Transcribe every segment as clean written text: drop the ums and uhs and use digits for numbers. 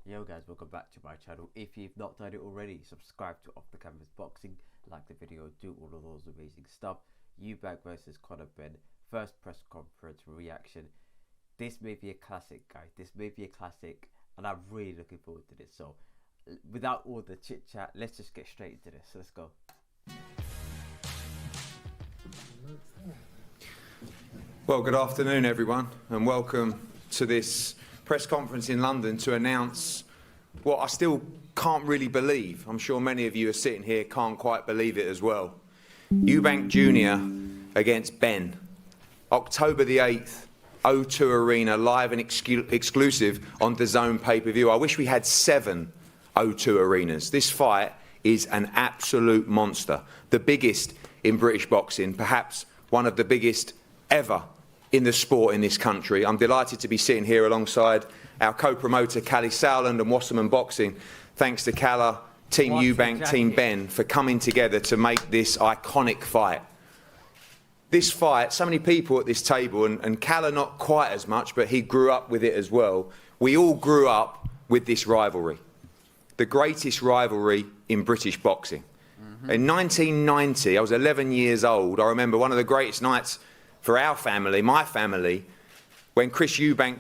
Yo guys, welcome back to my channel. If you've not done it already, subscribe to Off the Canvas Boxing, like the video, do all of those amazing stuff. Eubank versus Conor Benn, first press conference reaction. This may be a classic, guys. This may be a classic, and I'm really looking forward to this. So, without all the chit chat, let's just get straight into this. Let's go. Well, good afternoon, everyone, and welcome to this press conference in London to announce what I still can't really believe. I'm sure many of you are sitting here can't quite believe it as well. Eubank Jr. against Benn, October the 8th, O2 Arena, live and exclusive on DAZN pay-per-view. I wish we had 7 O2 arenas. This fight is an absolute monster, the biggest in British boxing, perhaps one of the biggest ever in the sport in this country. I'm delighted to be sitting here alongside our co-promoter, Callie Sowland and Wasserman Boxing. Thanks to Calla, Team Eubank, Team Benn for coming together to make this iconic fight. This fight, so many people at this table, and Calla not quite as much, but he grew up with it as well. We all grew up with this rivalry, the greatest rivalry in British boxing. In 1990, I was 11 years old. I remember one of the greatest nights for our family, my family, when Chris Eubank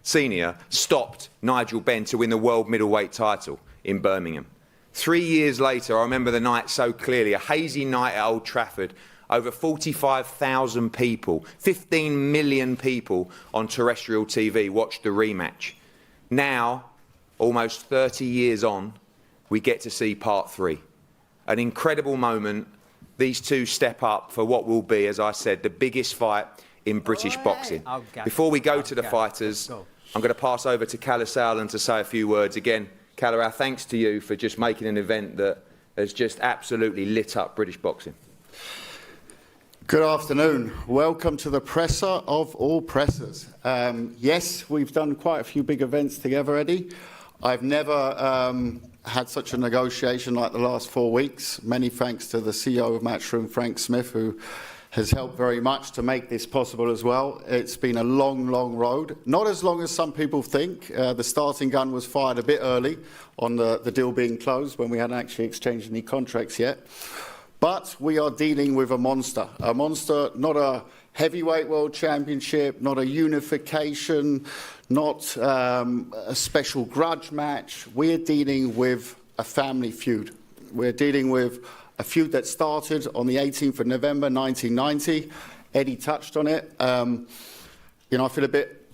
Sr. stopped Nigel Benn to win the world middleweight title in Birmingham. 3 years later, I remember the night so clearly, a hazy night at Old Trafford, over 45,000 people, 15 million people on terrestrial TV watched the rematch. Now, almost 30 years on, we get to see part 3. An incredible moment. These two step up for what will be, as I said, the biggest fight in British boxing. Before we go to the fighters, I'm going to pass over to Calla Sowland to say a few words. Again, Calla, our thanks to you for just making an event that has just absolutely lit up British boxing. Good afternoon. Welcome to the presser of all pressers. Yes, we've done quite a few big events together, Eddie. I've never had such a negotiation like the last 4 weeks. Many thanks to the CEO of Matchroom, Frank Smith, who has helped very much to make this possible as well. It's been a long, long road. Not as long as some people think. The starting gun was fired a bit early on the deal being closed when we hadn't actually exchanged any contracts yet. But we are dealing with a monster, not a heavyweight world championship, not a unification, not a special grudge match. We're dealing with a family feud. We're dealing with a feud that started on the 18th of November 1990. Eddie touched on it. You know, I feel a bit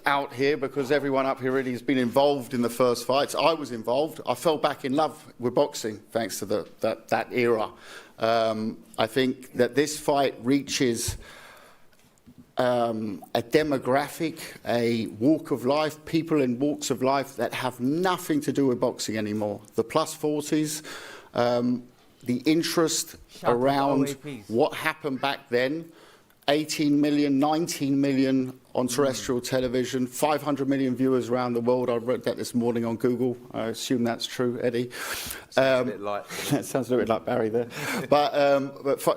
out here because everyone up here really has been involved in the first fights. I was involved. I fell back in love with boxing thanks to that era. I think that this fight reaches a demographic, a walk of life, people in walks of life that have nothing to do with boxing anymore. The plus 40s, the interest around what happened back then, 18 million, 19 million on terrestrial television, 500 million viewers around the world. I read that this morning on Google. I assume that's true, Eddie. Sounds a bit like... That sounds a bit like Barry there. But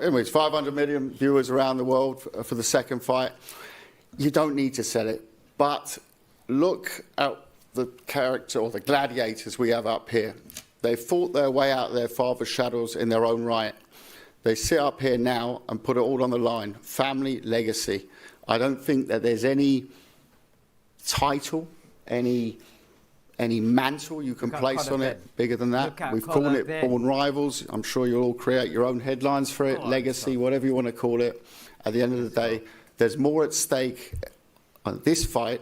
anyways, 500 million viewers around the world for the second fight. You don't need to sell it. But look at the character or the gladiators we have up here. They fought their way out of their father's shadows in their own right. They sit up here now and put it all on the line. Family legacy. I don't think that there's any title, any mantle you can place on it bigger than that. We've called it Born Rivals. I'm sure you'll all create your own headlines for it, legacy, whatever you want to call it. At the end of the day, there's more at stake on this fight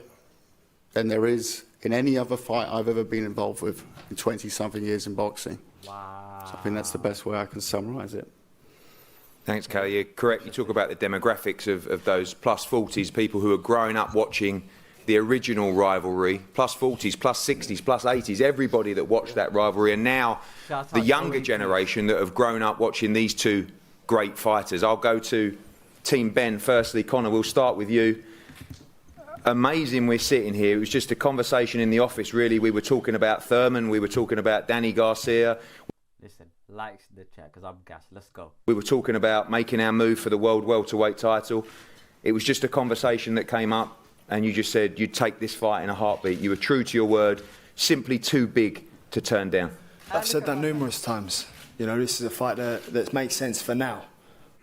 than there is in any other fight I've ever been involved with in 20-something years in boxing. Wow. So I think that's the best way I can summarise it. Thanks, Calla. You're correct. You talk about the demographics of those plus 40s, people who are growing up watching the original rivalry, plus 40s, plus 60s, plus 80s, everybody that watched that rivalry, and now the younger generation that have grown up watching these two great fighters. I'll go to Team Benn firstly. Conor, we'll start with you. Amazing we're sitting here. It was just a conversation in the office, really. We were talking about Thurman, we were talking about Danny Garcia. Listen, likes the chat because I'm gassed. Let's go. We were talking about making our move for the world welterweight title. It was just a conversation that came up. and you just said you'd take this fight in a heartbeat. You were true to your word, simply too big to turn down. I've said that numerous times. You know, this is a fight that makes sense for now.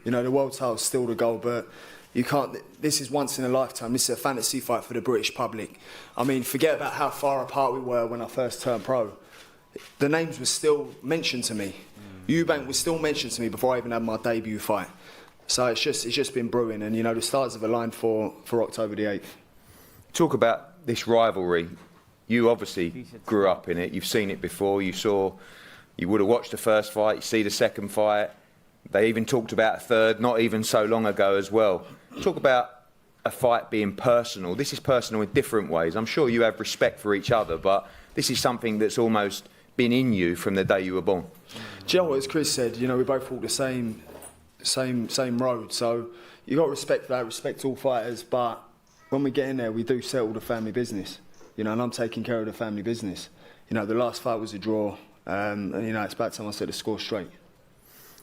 You know, the world title's still the goal, but you can't. This is once in a lifetime. This is a fantasy fight for the British public. I mean, forget about how far apart we were when I first turned pro. The names were still mentioned to me. Eubank was still mentioned to me before I even had my debut fight. So it's just been brewing, and you know the stars have aligned for October the 8th. Talk about this rivalry. You obviously grew up in it. You've seen it before. You would have watched the first fight. You see the second fight. They even talked about a third, not even so long ago as well. Talk about a fight being personal. This is personal in different ways. I'm sure you have respect for each other, but this is something that's almost been in you from the day you were born. Do you know what, as Chris said, you know, we both walk the same road. So you got respect for that, respect all fighters. But when we get in there, we do settle the family business. You know, and I'm taking care of the family business. You know, the last fight was a draw, and you know, it's about time I set the score straight.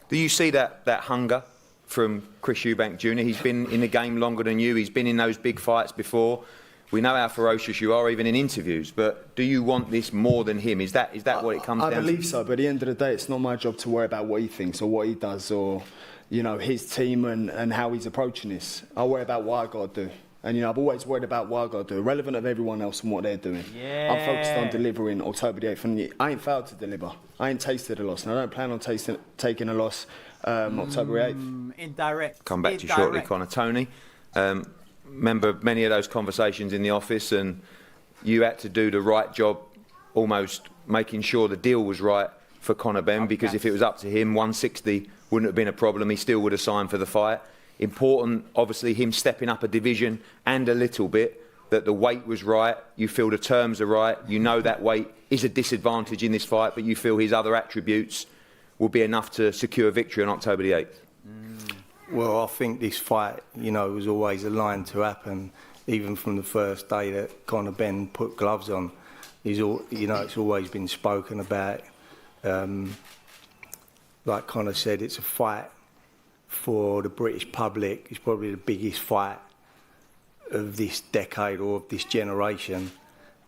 Do you see that hunger from Chris Eubank Jr.? He's been in the game longer than you. He's been in those big fights before. We know how ferocious you are, even in interviews. But do you want this more than him? Is that what it comes down to? I believe so. But at the end of the day, it's not my job to worry about what he thinks or what he does or, you know, his team and how he's approaching this. I worry about what I got to do. And, you know, I've always worried about what I got to do, irrelevant of everyone else and what they're doing. Yeah. I'm focused on delivering October the 8th. And I ain't failed to deliver. I ain't tasted a loss. And I don't plan on taking a loss October 8th. Indirect. Come back to you shortly, Conor. Tony, remember many of those conversations in the office, and you had to do the right job, almost making sure the deal was right for Conor Benn, because if it was up to him, 160 wouldn't have been a problem. He still would have signed for the fight. Important, obviously, him stepping up a division and a little bit, that the weight was right. You feel the terms are right. You know that weight is a disadvantage in this fight, but you feel his other attributes will be enough to secure victory on October the 8th. Well, I think this fight, you know, was always aligned to happen, even from the first day that Conor Benn put gloves on. You know, it's always been spoken about. Like Conor said, it's a fight for the British public. It's probably the biggest fight of this decade or of this generation,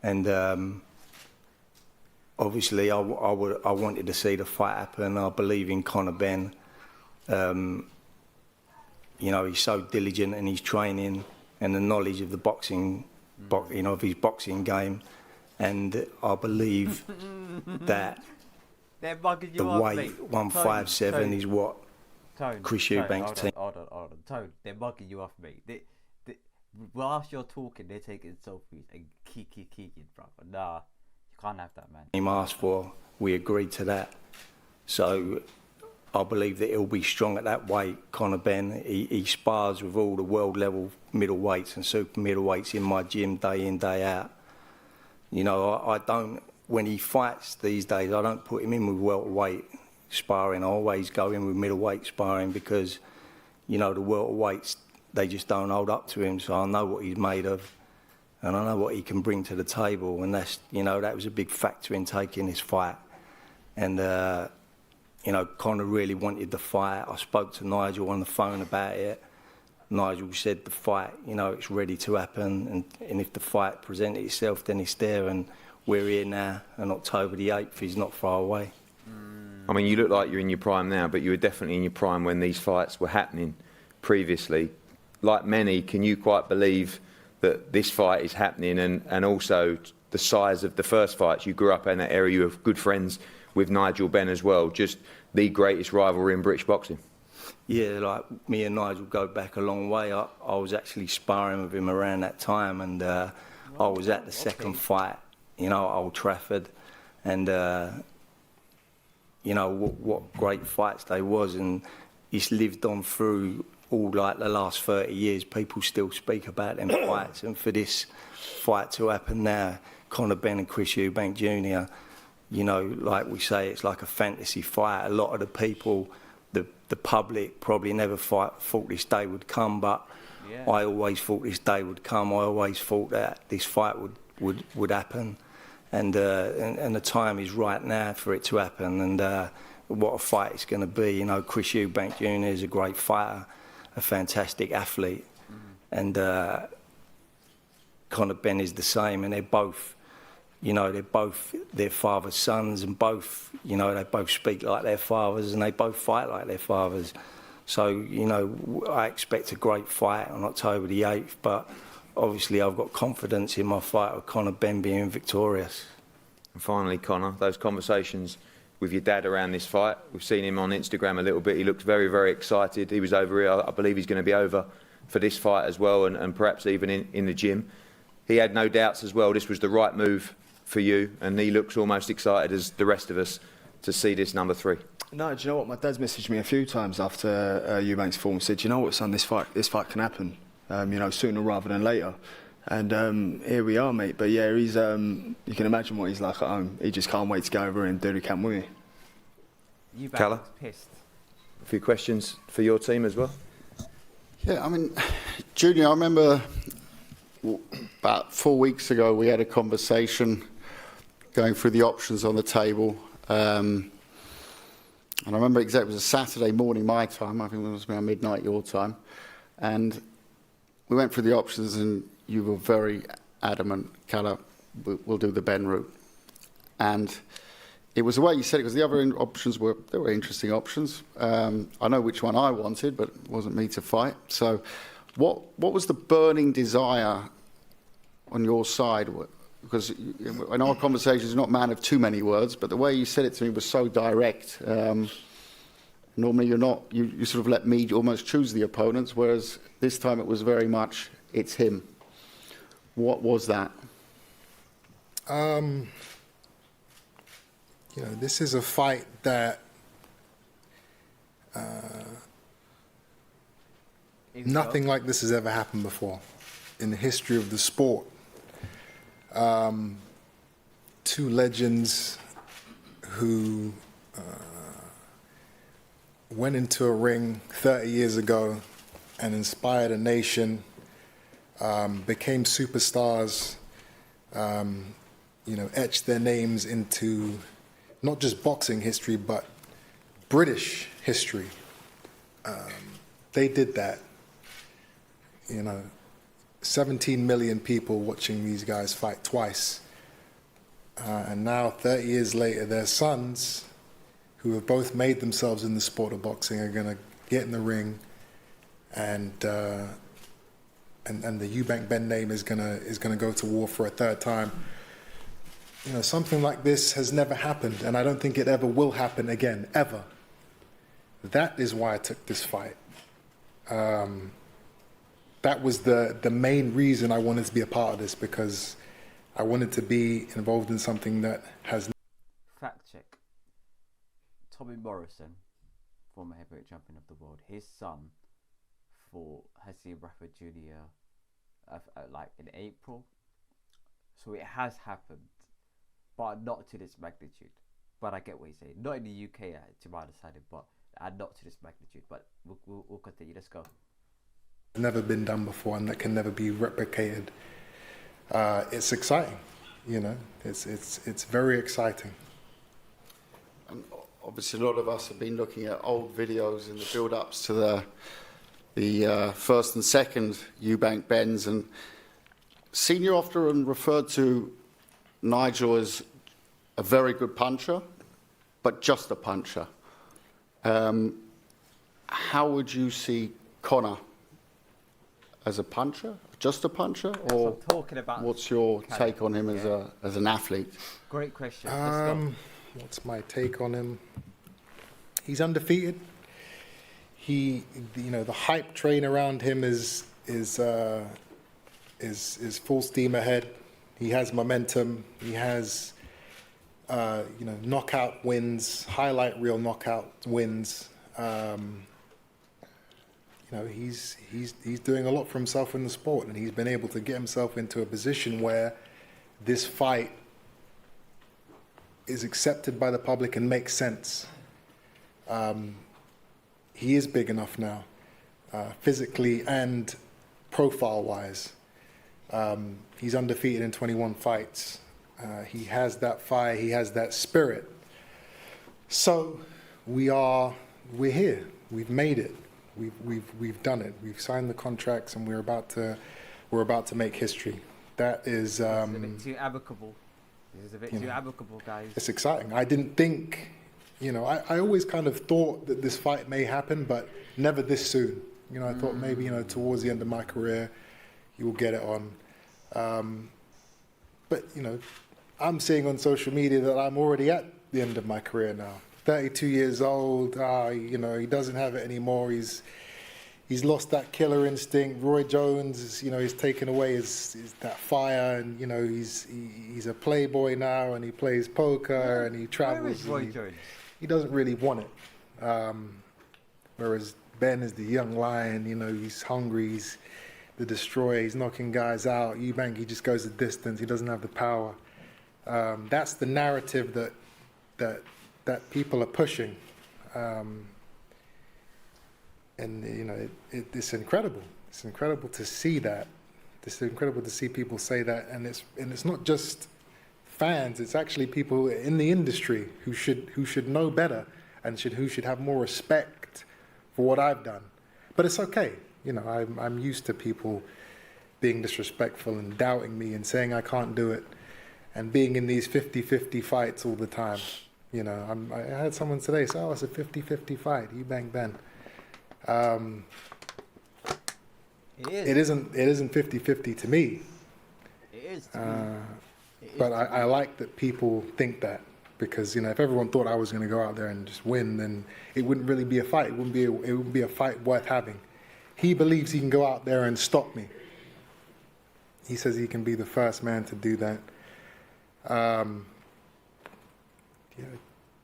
and obviously I wanted to see the fight happen. I believe in Conor Benn. You know, he's so diligent in his training and the knowledge of the boxing, you know, of his boxing game, and I believe that the weight 157 is what Chris Eubank's team. Hold on. Tone, they're mugging you off, mate. Whilst you're talking, they're taking selfies and kicking, brother. Nah, you can't have that, man. He asked for, we agreed to that. So I believe that he'll be strong at that weight. Conor Benn, he spars with all the world level middleweights and super middleweights in my gym day in, day out. You know, I don't, when he fights these days, I don't put him in with welterweight sparring. I always go in with middleweight sparring because, you know, the welterweights, they just don't hold up to him. So I know what he's made of and I know what he can bring to the table. And that's, you know, that was a big factor in taking this fight. And, you know, Conor really wanted the fight. I spoke to Nigel on the phone about it. Nigel said the fight, you know, it's ready to happen. And if the fight presented itself, then it's there. And we're here now. And October the 8th is not far away. I mean, you look like you're in your prime now, but you were definitely in your prime when these fights were happening previously. Like many, can you quite believe that this fight is happening, and also the size of the first fights? You grew up in that area, you have good friends with Nigel Benn as well, just the greatest rivalry in British boxing. Yeah, like me and Nigel go back a long way. I was actually sparring with him around that time, and I was at the second fight, you know, at Old Trafford, and you know what great fights they was, and it's lived on through all like the last 30 years. People still speak about them fights, and for this fight to happen now, Conor Benn and Chris Eubank Jr., you know, like we say, it's like a fantasy fight. A lot of the people, the public probably never thought this day would come, but yeah. I always thought this day would come. I always thought that this fight would happen, and the time is right now for it to happen. And what a fight it's going to be. You know, Chris Eubank Jr. is a great fighter, a fantastic athlete, and Conor Benn is the same, and they're both, you know, they're both their father's sons, and both, you know, they both speak like their fathers, and they both fight like their fathers. So, you know, I expect a great fight on October the 8th, but obviously I've got confidence in my fight with Conor Benn being victorious. And finally, Conor, those conversations with your dad around this fight, we've seen him on Instagram a little bit. He looks very, very excited. He was over here. I believe he's going to be over for this fight as well, and perhaps even in the gym. He had no doubts as well. This was the right move for you, and he looks almost excited as the rest of us to see this number 3. No, do you know what? My dad's messaged me a few times after Eubank's form. He said, "You know what, son, this fight can happen, you know, sooner rather than later." And here we are, mate. But yeah, he's you can imagine what he's like at home. He just can't wait to go over and do the camp with me. Eubank looks pissed. A few questions for your team as well. Yeah, I mean, Junior, I remember about 4 weeks ago we had a conversation going through the options on the table. And I remember exactly, it was a Saturday morning my time, I think it was around midnight your time. And we went through the options and you were very adamant, Calla, we'll do the Benn route. And it was the way you said it, because the other options were interesting options. I know which one I wanted, but it wasn't me to fight. So what was the burning desire on your side? Because in our conversations, you're not a man of too many words, but the way you said it to me was so direct. Normally you're not, you sort of let me almost choose the opponents, whereas this time it was very much, it's him. What was that? You know, this is a fight that nothing like this has ever happened before in the history of the sport. Two legends who went into a ring 30 years ago and inspired a nation, became superstars, you know, etched their names into not just boxing history, but British history. They did that. You know, 17 million people watching these guys fight twice. And now, 30 years later, their sons, who have both made themselves in the sport of boxing, are going to get in the ring, and the Eubank Benn name is going to go to war for a third time. You know, something like this has never happened, and I don't think it ever will happen again, ever. That is why I took this fight. That was the main reason I wanted to be a part of this, because I wanted to be involved in something that has... Fact check. Tommy Morrison, former heavyweight champion of the world, his son fought Hasim Rafa Jr. Like in April. So it has happened, but not to this magnitude. But I get what you're saying. Not in the UK, to my understanding, but not to this magnitude. But we'll continue. Let's go. Never been done before, and that can never be replicated. It's exciting, you know. It's very exciting. And obviously, a lot of us have been looking at old videos in the build-ups to the first and second Eubank Benns, and seen you often referred to Nigel as a very good puncher, but just a puncher. How would you see Conor? As a puncher, just a puncher, or what's your take on him as an athlete? Great question. Let's go. What's my take on him? He's undefeated. You know, the hype train around him is full steam ahead. He has momentum. He has, you know, knockout wins, highlight reel knockout wins. You know, he's doing a lot for himself in the sport, and he's been able to get himself into a position where this fight is accepted by the public and makes sense. He is big enough now, physically and profile-wise. He's undefeated in 21 fights. He has that fire. He has that spirit. So we're here. We've made it. We've done it. We've signed the contracts, and we're about to make history. That is. It's a bit too amicable. This is a bit too amicable, guys. It's exciting. I didn't think, I always kind of thought that this fight may happen, but never this soon. I thought maybe, towards the end of my career, you will get it on. But, I'm seeing on social media that I'm already at the end of my career now. 32 years old, he doesn't have it anymore. He's lost that killer instinct. Roy Jones, he's taken away his that fire, and he's a playboy now, and he plays poker and he travels. Where is Roy Jones? He doesn't really want it. Whereas Ben is the young lion. He's hungry. He's the destroyer. He's knocking guys out. Eubank, he just goes the distance. He doesn't have the power. That's the narrative that people are pushing. And it's incredible. It's incredible to see that. It's incredible to see people say that, and it's not just fans. It's actually people in the industry who should know better and who should have more respect for what I've done. But it's okay. I'm used to people being disrespectful and doubting me and saying I can't do it, and being in these 50-50 fights all the time. I had someone today say, "Oh, it's a 50-50 fight. Eubank Ben." It isn't 50-50 to me. It is to me. But I like that people think that, because if everyone thought I was going to go out there and just win, then it wouldn't really be a fight. It wouldn't be a fight worth having. He believes he can go out there and stop me. He says he can be the first man to do that.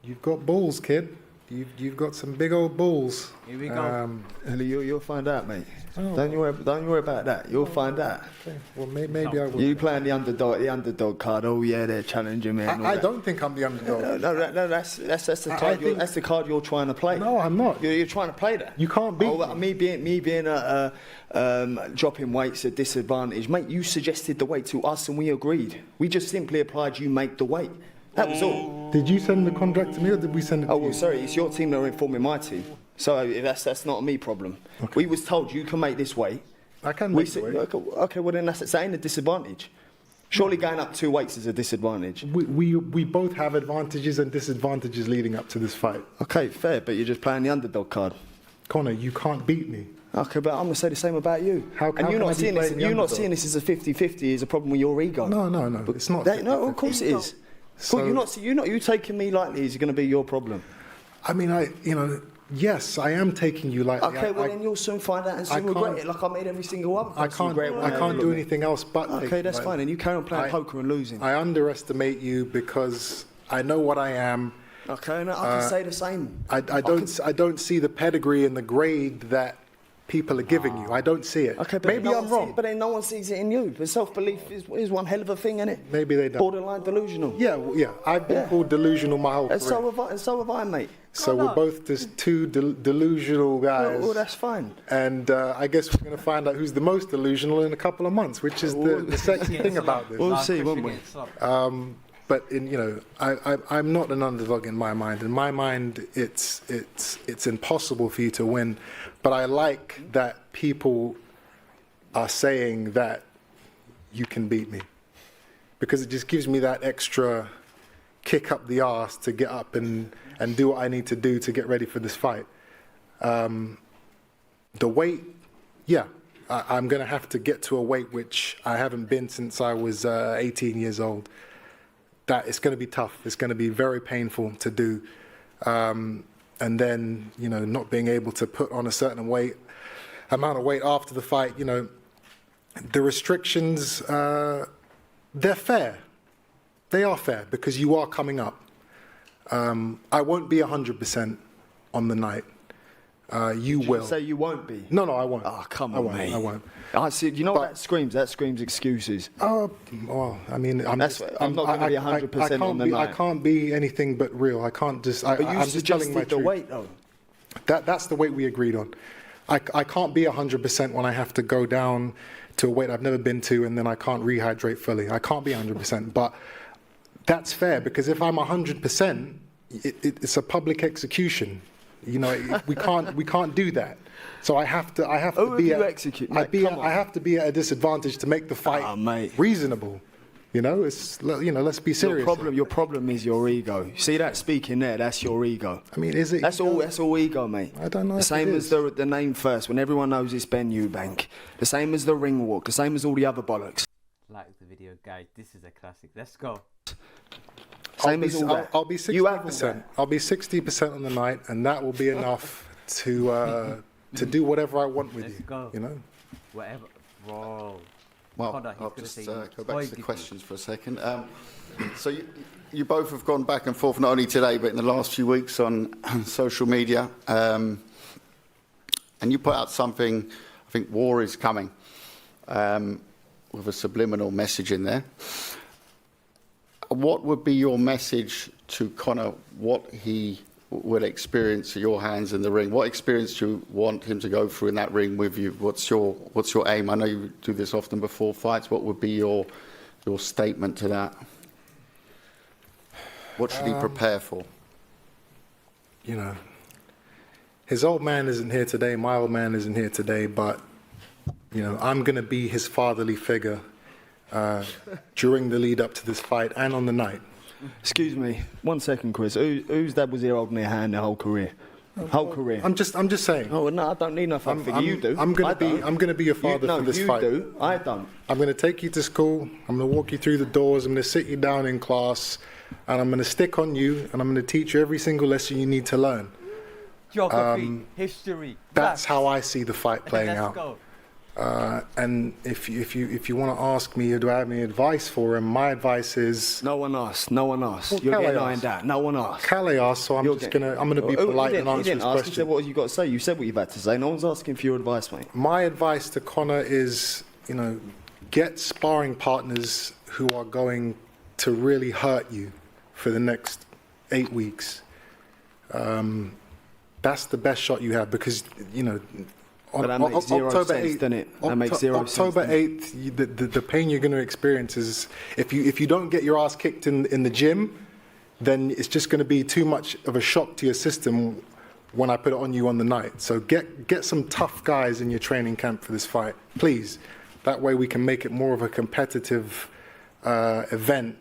You've got balls, kid. You've got some big old balls. Here we go. You'll find out, mate. Don't you worry about that. You'll find out. Okay. Well, maybe I will. You playing the underdog card? Oh yeah, they're challenging me. I don't think I'm the underdog. No, that's the card. That's the card you're trying to play. No, I'm not. You're trying to play that. You can't beat me being dropping weights at disadvantage, mate. You suggested the weight to us, and we agreed. We just simply applied. You make the weight. That was all. Did you send the contract to me, or did we send it to you? Oh, well, sorry, it's your team that are informing my team. So that's not a me problem. Okay. We was told you can make this weight. I can make the weight. Okay, well then that ain't a disadvantage. Surely going up 2 weights is a disadvantage. We both have advantages and disadvantages leading up to this fight. Okay, fair, but you're just playing the underdog card. Conor, you can't beat me. Okay, but I'm going to say the same about you. And you're not seeing this as a 50-50 is a problem with your ego. No, it's not. No, of course it is. So, you taking me lightly is going to be your problem. I mean, yes, I am taking you lightly. Okay, well then you'll soon find out and soon regret it, like I made every single other person regret it. I can't do anything else but. Okay, that's fine. And you carry on playing poker and losing. I underestimate you because I know what I am. Okay, and I can say the same. I don't see the pedigree and the grade that people are giving you. I don't see it. Okay, but maybe I'm wrong. But then no one sees it in you. But self-belief is one hell of a thing, isn't it? Maybe they don't. Borderline delusional. Yeah. I've been called delusional my whole career. And so have I, mate. So we're both just two delusional guys. Well, that's fine. And I guess we're going to find out who's the most delusional in a couple of months, which is the sexy thing about this. We'll see, won't we? But I'm not an underdog in my mind. In my mind, it's impossible for you to win. But I like that people are saying that you can beat me, because it just gives me that extra kick up the arse to get up and do what I need to do to get ready for this fight. The weight, I'm going to have to get to a weight which I haven't been since I was 18 years old. That it's going to be tough. It's going to be very painful to do. And then, not being able to put on a certain amount of weight after the fight, the restrictions, they're fair. They are fair because you are coming up. I won't be 100% on the night. You will. Say you won't be. No, I won't. Oh, come on, mate. I won't. I see. You know what that screams? That screams excuses. Well, I mean, I'm not going to be 100% on the night. I can't be anything but real. I can't just. But you I'm just telling my suggested the truth. weight, though. That's the weight we agreed on. I can't be 100% when I have to go down to a weight I've never been to, and then I can't rehydrate fully. I can't be 100%. But that's fair, because if I'm 100%, it's a public execution. We can't do that. So I have to Who have be you at, execute- I mate, be come I have to be at a disadvantage to make the fight mate. reasonable. You know, let's be serious. Your problem is your ego. See that speaking there? That's your ego. I mean, is it? That's ego? all. That's all ego, mate. I don't know The if same it as is. the name first, when everyone knows it's Ben Eubank. The same as the ring walk. The same as all the other bollocks. Like the video, guys. This is a classic. Let's go. Same as all that. I'll be You have all 60%. that. I'll be 60% on the night, and that will be enough to do whatever I want with Let's you. go. You know. Whatever, bro. Well, Conor, he's I'll gonna just say go you back to the toy questions for a second. So you both have gone back and forth, not only today, but in the last few weeks on social media. And you put out something, I think war is coming, with a subliminal message in there. What would be your message to Conor, what he will experience at your hands in the ring? What experience do you want him to go through in that ring with you? What's your aim? I know you do this often before fights. What would be your statement to that? What should he prepare for? You know, his old man isn't here today. My old man isn't here today. But you know, I'm going to be his fatherly figure during the lead up to this fight and on the night. Excuse me, 1 second, Chris. Whose dad was here holding their hand their whole career? Whole career. I'm just saying. Oh no, I don't need nothing. You do. I'm gonna be your father for this fight. You do. I don't. I'm going to take you to school. I'm going to walk you through the doors. I'm going to sit you down in class, and I'm going to stick on you, and I'm going to teach you every single lesson you need to learn. Geography, history. That's maths. how I see the fight playing Let's out. go. And if you want to ask me, do I have any advice for him? My advice is No one asked. No one asked. Well, You're Calais getting asked. ironed out. No one asked. Calais asked, so I'm gonna be polite and answer his He said, question. what have you got to say? You said what you've had to say. No one's asking for your advice, mate. My advice to Conor is, you know, get sparring partners who are going to really hurt you for the next 8 weeks. That's the best shot you have because, you know, But that makes zero October sense, 8th, doesn't it? That makes zero sense, October doesn't 8th, the pain you're going to experience is if you don't get your ass kicked in the gym, then it's just going to be too much of a shock to your system when I put it on you on the night. So get some tough guys in your training camp for this fight, please. That way we can make it more of a competitive event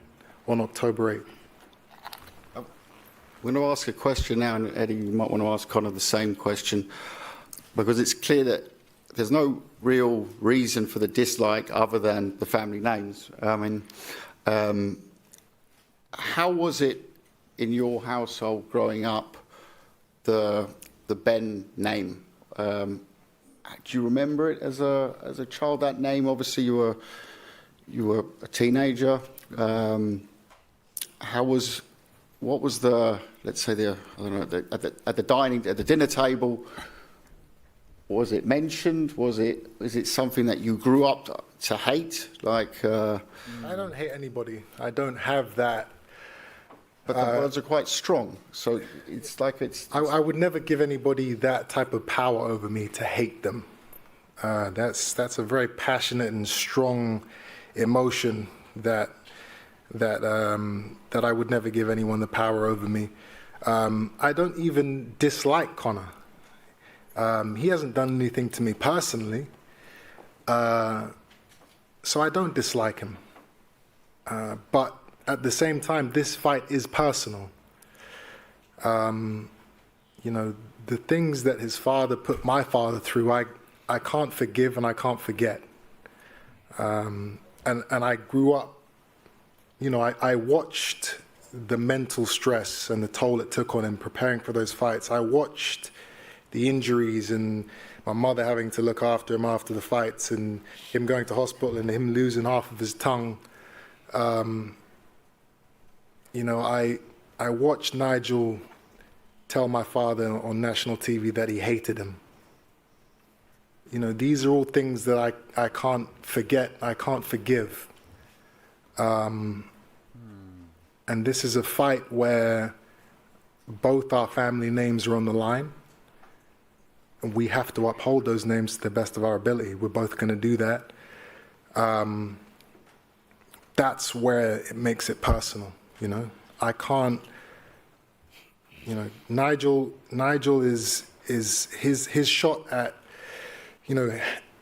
on October 8th. I'm going to ask a question now, and Eddie, you might want to ask Conor the same question, because it's clear that there's no real reason for the dislike other than the family names. I mean, how was it in your household growing up, the Ben name? Do you remember it as a child, that name? Obviously, you were a teenager. What was the, let's say, I don't know, at the dinner table? Was it mentioned? Is it something that you grew up to hate? Like, I don't hate anybody. I don't have that. but the words are quite strong, so it's like it's. I would never give anybody that type of power over me to hate them. That's a very passionate and strong emotion that I would never give anyone the power over me. I don't even dislike Conor. He hasn't done anything to me personally, so I don't dislike him. But at the same time, this fight is personal. You know, the things that his father put my father through, I can't forgive and I can't forget. And I grew up, you know, I watched the mental stress and the toll it took on him preparing for those fights. I watched the injuries and my mother having to look after him after the fights and him going to hospital and him losing half of his tongue. You know, I watched Nigel tell my father on national TV that he hated him. You know, these are all things that I can't forget, I can't forgive. And this is a fight where both our family names are on the line. And we have to uphold those names to the best of our ability. We're both going to do that. That's where it makes it personal, you know. I can't, you know, Nigel is is his shot at,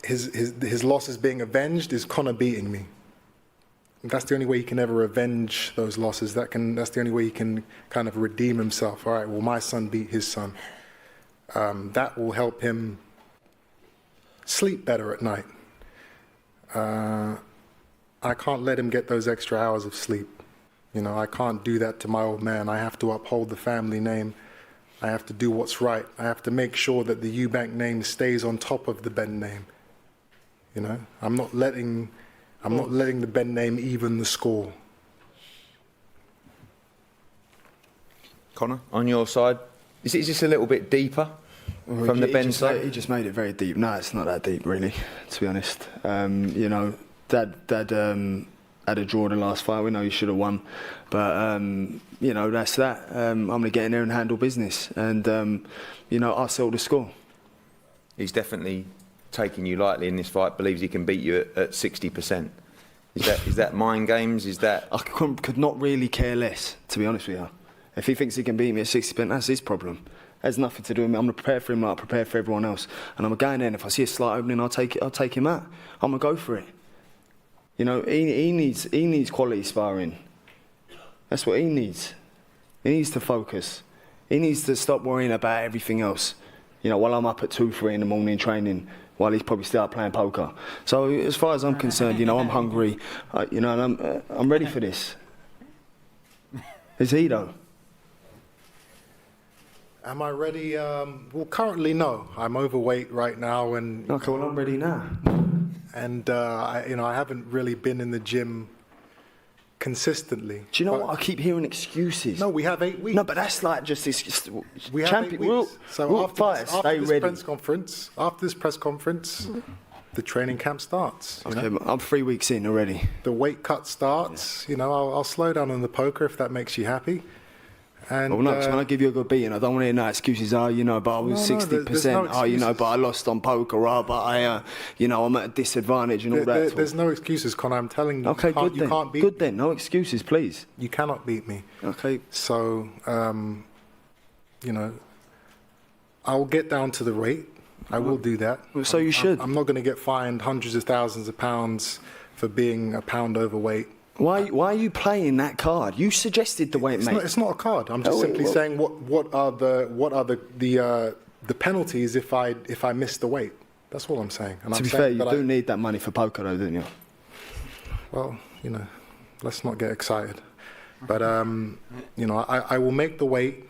his losses being avenged is Conor beating me. That's the only way he can ever avenge those losses. That's the only way he can kind of redeem himself. All right, well, my son beat his son. That will help him sleep better at night. I can't let him get those extra hours of sleep. I can't do that to my old man. I have to uphold the family name. I have to do what's right. I have to make sure that the Eubank name stays on top of the Benn name. I'm not letting the Benn name even the score. Conor, on your side, is it just a little bit deeper from the Benn side? He just made it very deep. No, it's not that deep, really, to be honest. Dad had a draw in the last fight. We know he should have won. But, that's that. I'm going to get in there and handle business. And, I'll settle the score. He's definitely taking you lightly in this fight, believes he can beat you at 60%. Is that mind games? Is that... I could not really care less, to be honest with you. If he thinks he can beat me at 60%, that's his problem. It has nothing to do with me. I'm going to prepare for him like I prepare for everyone else. And I'm going to go in there, and if I see a slight opening, I'll take him out. I'm going to go for it. He needs quality sparring. That's what he needs. He needs to focus. He needs to stop worrying about everything else. While I'm up at 2, 3 in the morning training, while he's probably still out playing poker. So as far as I'm concerned, I'm hungry, and I'm ready for this. Is he though? Am I ready? Well, currently no. I'm overweight right now, and Okay, well I'm ready now. And I haven't really been in the gym consistently. Do you know what? I keep hearing excuses. No, we have 8 weeks. No, but that's like just this. We have 8 weeks. So after this press conference, the training camp starts. Okay, I'm 3 weeks in already. The weight cut starts. I'll slow down on the poker if that makes you happy. And, well, no, because when I give you a good beating, I don't want to hear no excuses. But I was 60%. But I lost on poker. But I'm at a disadvantage and all that. There's no excuses, Conor. I'm telling you. Okay, you can't beat me. Good then. No excuses, please. You cannot beat me. Okay. So, I'll get down to the rate. I will do that. Well, so you should. I'm not going to get fined hundreds of thousands of pounds for being a pound overweight. Why are you playing that card? You suggested the weight, mate. It's not a card. I'm just simply saying what are the penalties if I miss the weight. That's all I'm saying. And to be fair, you do need that money for poker, though, don't you? Well, let's not get excited. But I will make the weight,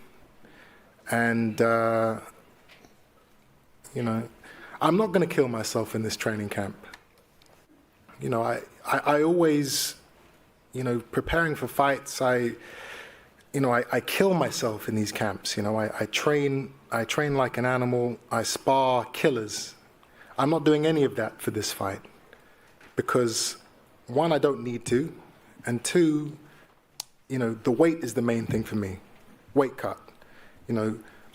and I'm not going to kill myself in this training camp. I always. Preparing for fights, I kill myself in these camps. I train like an animal. I spar killers. I'm not doing any of that for this fight because, one, I don't need to, and two, the weight is the main thing for me. Weight cut.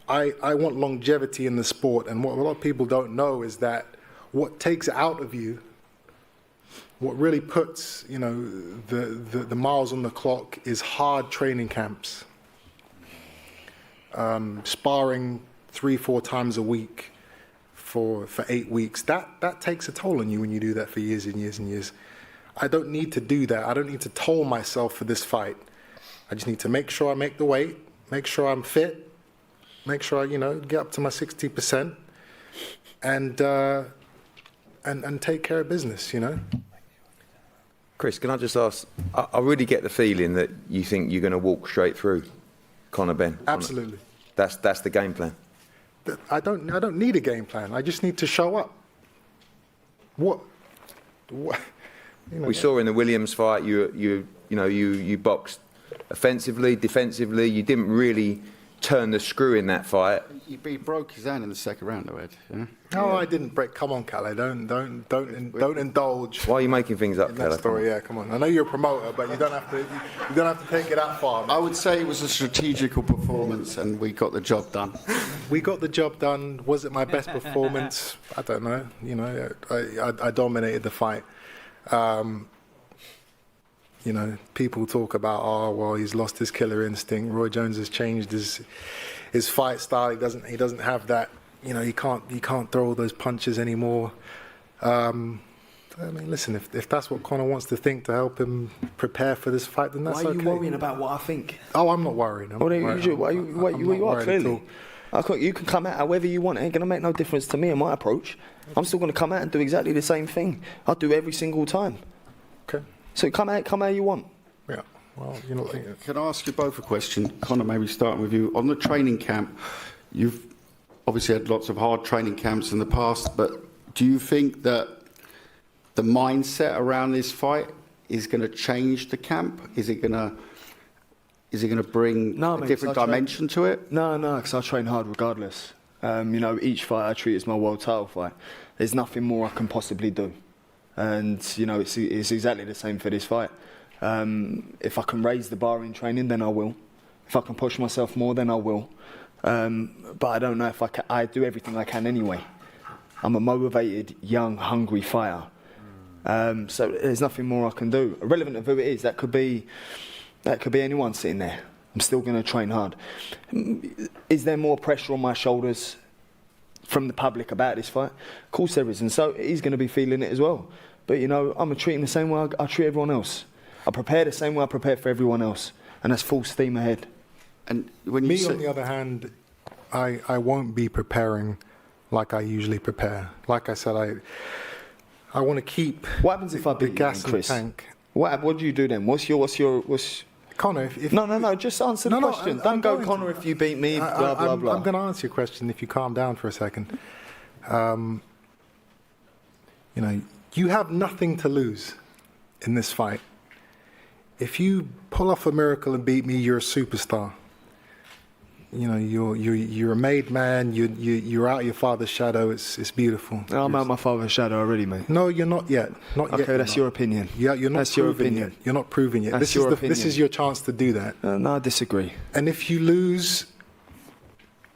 I want longevity in the sport, and what a lot of people don't know is that what takes it out of you. What really puts, the miles on the clock is hard training camps. Sparring 3-4 times a week for 8 weeks. That takes a toll on you when you do that for years and years and years. I don't need to do that. I don't need to toll myself for this fight. I just need to make sure I make the weight, make sure I'm fit, make sure I, get up to my 60%, and take care of business, Chris, can I just ask, I really get the feeling that you think you're going to walk straight through Conor Benn. Absolutely. That's the game plan. I don't need a game plan. I just need to show up. What we saw in the Williams fight, you boxed offensively, defensively. You didn't really turn the screw in that fight. He broke his hand in the second round, though, Ed. Yeah? No, I didn't break. Come on, Calais. Don't indulge. Why are you making things up, in that story? Yeah, come on. I know you're a promoter, but you don't have to take it that far. Man. I would say it was a strategical performance, and we got the job done. We got the job done. Was it my best performance? I don't know. I dominated the fight. People talk about, he's lost his killer instinct. Roy Jones has changed his fight style. He doesn't have that you know, he can't throw all those punches anymore. I mean, listen, if that's what Conor wants to think to help him prepare for this fight, then that's okay. Why are you worrying about what I think? Oh, I'm not worrying. I'm Well, not then worried. you are worried at clearly. all. You can come out however you want. It ain't going to make no difference to me and my approach. I'm still going to come out and do exactly the same thing. I do every single time. Okay. So come out how you want. Yeah. Well, you know. Can I ask you both a question? Conor, maybe starting with you. On the training camp, you've obviously had lots of hard training camps in the past, but do you think that the mindset around this fight is going to change the camp? Is it going to bring a different dimension to it? No, because I train hard regardless. You know, each fight I treat as my world title fight. There's nothing more I can possibly do. And, you know, it's exactly the same for this fight. If I can raise the bar in training, then I will. If I can push myself more, then I will. But I don't know if I can. I do everything I can anyway. I'm a motivated, young, hungry fighter. So there's nothing more I can do. Irrelevant of who it is, that could be anyone sitting there. I'm still going to train hard. Is there more pressure on my shoulders from the public about this fight? Of course there is, and so he's going to be feeling it as well. But, you know, I'm treating the same way I treat everyone else. I prepare the same way I prepare for everyone else, and that's full steam ahead. And when you On the other hand, I won't be preparing like I usually prepare. Like I said, I want to keep. What happens if I beat the gas you, in the tank? What do you do then? What's Conor, if No, just answer the question. Don't go, Conor, if you beat me, blah, blah, blah. I'm going to answer your question if you calm down for a second. You know, you have nothing to lose in this fight. If you pull off a miracle and beat me, you're a superstar. You know, you're a made man. You're out of your father's shadow. It's beautiful. I'm out my father's shadow already, mate. No, you're not yet. Not yet. Okay, that's your opinion. Yeah, you're not. That's your proven opinion. Yet. You're not proven yet. That's your opinion. This is your chance to do that. No, I disagree. And if you lose,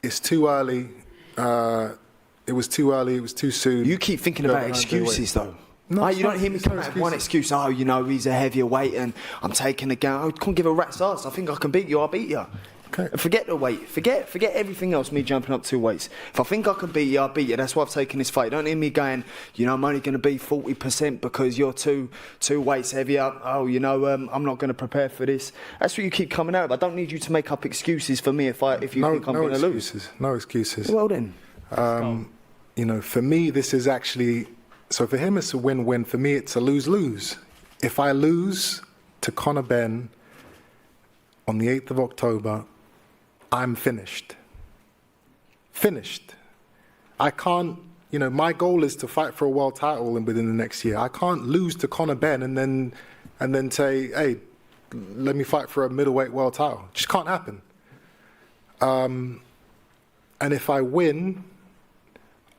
it's too early. It was too early. It was too soon. You keep thinking about excuses, though. No, You don't hear me come out with one excuse. excuse. Oh, you know, he's a heavier weight and I'm taking a gun. I couldn't give a rat's ass. I think I can beat you. I'll beat you. Okay. Forget the weight. Forget everything else, me jumping up 2 weights. If I think I can beat you, I'll beat you. That's why I've taken this fight. Don't hear me going, you know, I'm only going to be 40% because you're two weights heavier. Oh, you know, I'm not going to prepare for this. That's what you keep coming out of. I don't need you to make up excuses for me if you think I'm going to lose. No excuses. Well then. You know, for me, this is actually... So for him, it's a win-win. For me, it's a lose-lose. If I lose to Conor Benn on the 8th of October, I'm finished. Finished. I can't, you know, my goal is to fight for a world title within the next year. I can't lose to Conor Benn and then say, hey, let me fight for a middleweight world title. Just can't happen. And if I win,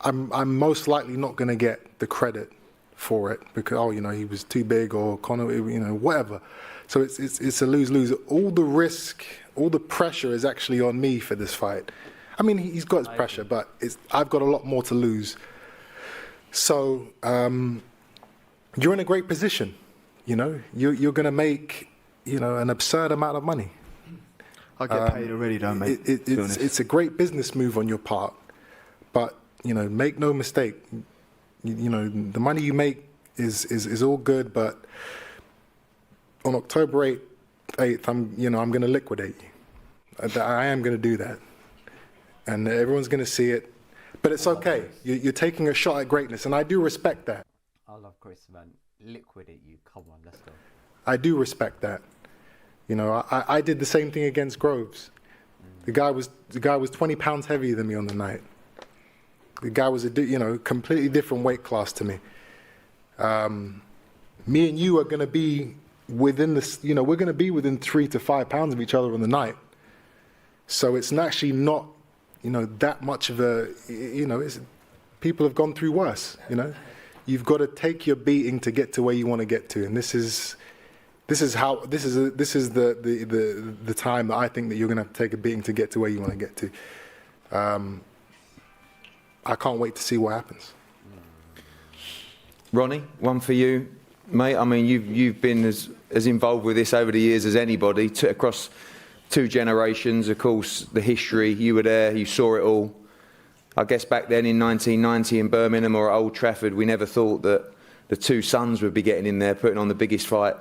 I'm most likely not going to get the credit for it because, oh, you know, he was too big or Conor, you know, whatever. So it's a lose-lose. All the risk, all the pressure is actually on me for this fight. I mean, he's got his pressure, but I've got a lot more to lose. So you're in a great position. You know, you're going to make, you know, an absurd amount of money. I get paid already, don't mate? It's a great business move on your part, but you know, make no mistake. You know, the money you make is all good, but on October 8th, I'm going to liquidate you. I am going to do that, and everyone's going to see it. But it's okay. You're taking a shot at greatness, and I do respect that. I love Chris, man. Liquidate you. Come on, let's go. I do respect that. You know, I did the same thing against Groves. The guy was 20 pounds heavier than me on the night. The guy was completely different weight class to me. Me and you are going to be within this. You know, we're going to be within 3 to 5 pounds of each other on the night. So it's actually not, you know, that much of a. You know, people have gone through worse. You know, you've got to take your beating to get to where you want to get to, and this is the time that I think that you're going to have to take a beating to get to where you want to get to. I can't wait to see what happens. Ronnie, one for you, mate. I mean, you've been as involved with this over the years as anybody, across 2 generations. Of course, the history, you were there, you saw it all. I guess back then in 1990 in Birmingham or at Old Trafford, we never thought that the two sons would be getting in there, putting on the biggest fight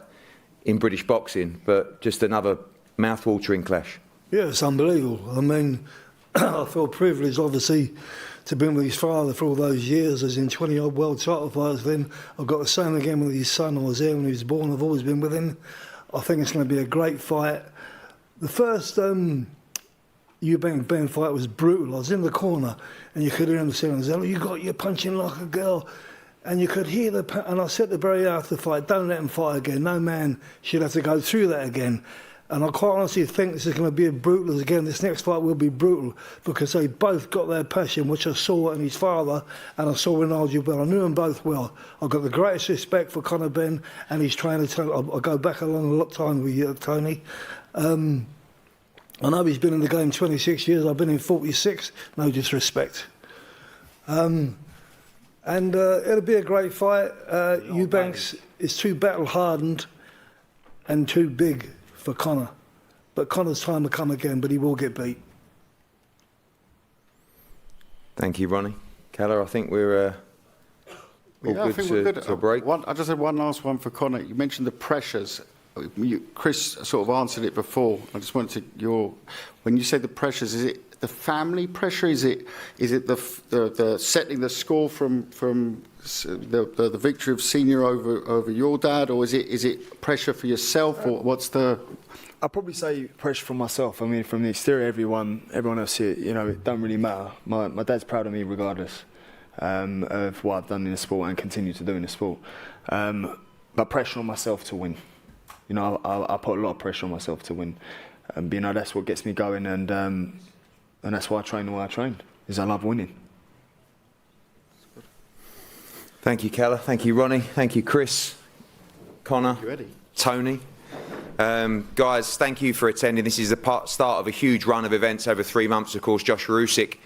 in British boxing, but just another mouth-watering clash. Yeah, it's unbelievable. I mean, I feel privileged, obviously, to been with his father for all those years, as in 20-odd world title fights. Then I've got the same again with his son. I was there when he was born. I've always been with him. I think it's going to be a great fight. The first Eubank Benn fight was brutal. I was in the corner, and you could hear him saying, you're punching like a girl. And you could hear and I said the very after the fight, don't let him fight again. No man should have to go through that again. And I quite honestly think this is going to be as brutal as again. This next fight will be brutal because they both got their passion, which I saw in his father and I saw in Eubank. I knew them both well. I've got the greatest respect for Conor Benn and his trainer. I go back a long time with you, Tony. I know he's been in the game 26 years. I've been in 46. No disrespect. And it'll be a great fight. Eubanks is too battle-hardened and too big for Conor. But Conor's time will come again, but he will get beat. Thank you, Ronnie. Keller, I think we're all I think we're good to a break. I just had one last one for Conor. You mentioned the pressures. Chris sort of answered it before. I just wanted when you say the pressures, is it the family pressure? Is it the setting the score from the victory of Senior over your dad, or is it pressure for yourself, or what's the? I'd probably say pressure for myself. I mean, from the exterior, everyone else here, it don't really matter. My dad's proud of me regardless of what I've done in the sport and continue to do in the sport. But pressure on myself to win. I put a lot of pressure on myself to win. That's what gets me going, and that's why I train the way I train, is I love winning. Thank you, Keller. Thank you, Ronnie. Thank you, Chris, Conor, Tony. Guys, thank you for attending. This is the start of a huge run of events over 3 months. Of course, Josh Usyk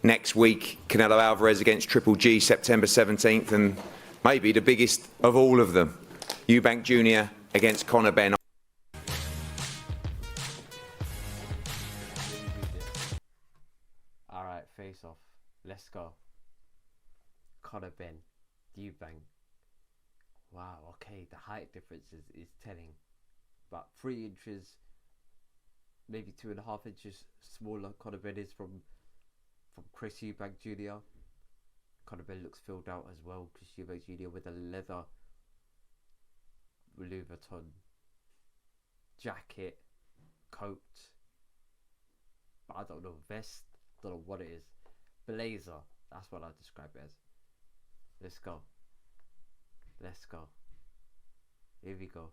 next week, Canelo Alvarez against Triple G, September 17th, and maybe the biggest of all of them, Eubank Jr. against Conor Benn. All right, face off. Let's go. Conor Benn, Eubank. Wow, okay, the height difference is telling. About 3 inches, maybe 2.5 inches smaller Conor Benn is from Chris Eubank Jr. Conor Benn looks filled out as well. Chris Eubank Jr. with a leather Louis Vuitton jacket, coat, but I don't know, vest, don't know what it is. Blazer, that's what I describe it as. Let's go. Let's go. Here we go.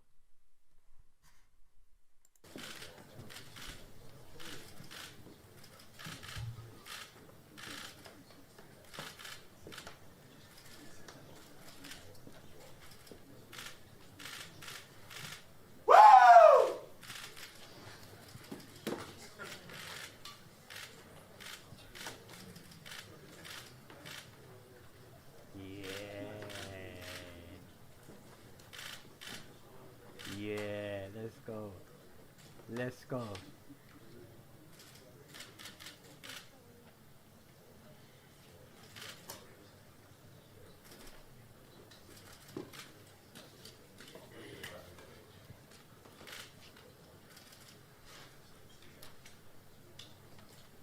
Yeah, let's go. Let's go.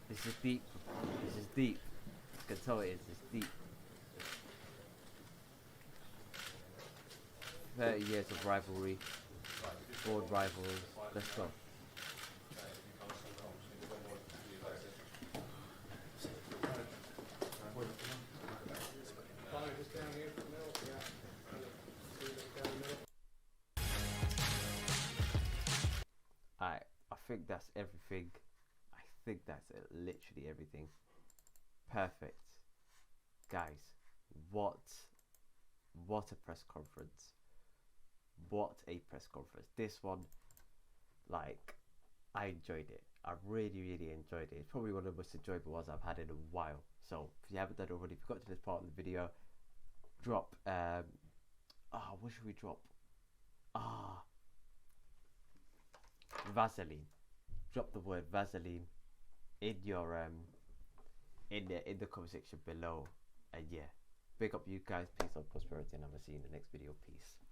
This is deep. This is deep. I can tell it is. It's deep. 30 years of rivalry. Board rivals. Let's go. Alright, I think that's everything. I think that's literally everything. Perfect. Guys, what a press conference. What a press conference. This one, like, I enjoyed it. I really enjoyed it. It's probably one of the most enjoyable ones I've had in a while. So if you haven't done it already, if you got to this part of the video, drop what should we drop? Vaseline. Drop the word Vaseline in your in the comment section below. And yeah, big up you guys, peace, love, prosperity, and I'm gonna see you in the next video. Peace.